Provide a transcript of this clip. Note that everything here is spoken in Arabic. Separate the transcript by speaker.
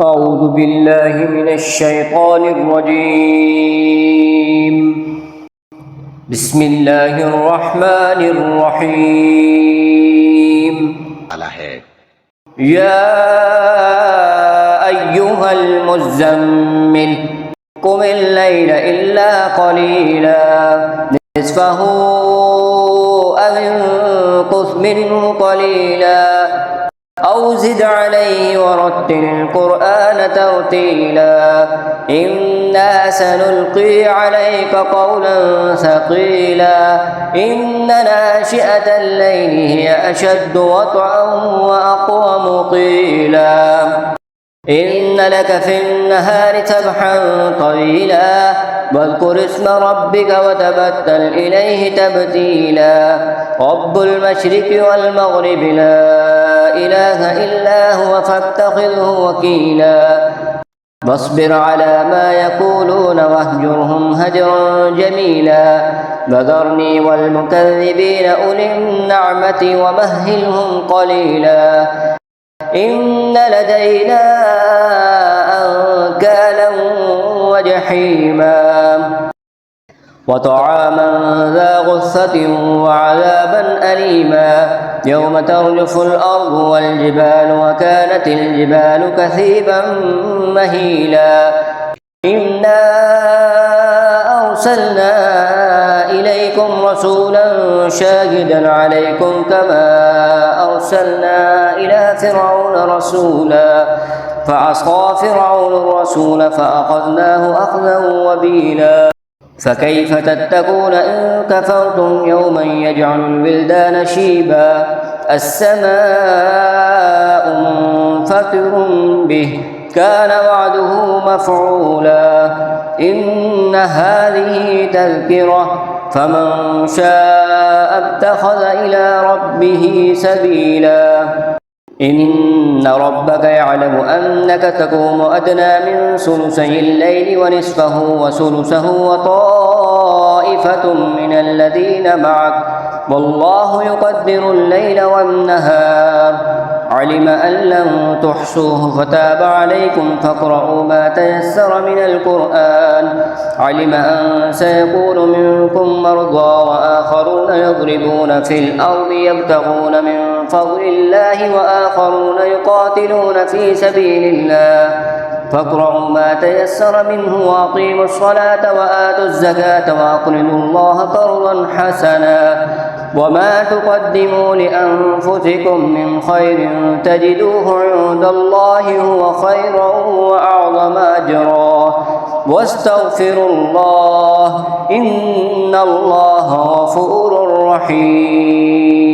Speaker 1: أعوذ بالله من الشيطان الرجيم. بسم الله الرحمن الرحيم. يا أيها المزمل قم الليل إلا قليلا نصفه أو انقص منه قليلا أو زد عليه ورتل القرآن ترتيلا إنا سنلقي عليك قولا ثقيلا إن ناشئة الليل هي أشد وطئا وأقوم قيلا إن لك في النهار سبحا طويلا واذكر اسم ربك وتبتل إليه تبتيلا رب المشرق والمغرب لا إله إلا هو فاتخذه وكيلا واصبر على ما يقولون واهجرهم هجرا جميلا وذرني والمكذبين أولي النعمة ومهلهم قليلا إن لدينا أنكالا وجحيما وطعاما ذا غصة وعذابا أليما يوم ترجف الأرض والجبال وكانت الجبال كثيبا مهيلا إنا أرسلنا إليكم رسولا شاهدا عليكم كما أرسلنا إلى فرعون رسولا فعصى فرعون الرسول فأخذناه أخذا وبيلا فكيف تتقون إن كفرتم يوما يجعل الولدان شيبا السماء منفطر به كان وعده مفعولا إن هذه تذكرة فمن شاء اتخذ إلى ربه سبيلا إن ربك يعلم أنك تقوم أدنى من ثلثي الليل ونصفه وثلثه وطائفة من الذين معك والله يقدر الليل والنهار علم أن لن تحصوه فتاب عليكم فاقرؤوا ما تيسر من القرآن علم أن سيكون منكم مرضى وآخرون يضربون في الأرض يبتغون من فضل الله وآخرون يقاتلون في سبيل الله فاقرؤوا ما تيسر منه وأقيموا الصلاة وآتوا الزكاة وأقرضوا الله قرضا حسنا وما تقدموا لأنفسكم من خير تجدوه عند الله هو خيرا وأعظم أجرا واستغفروا الله إن الله غفور رحيم.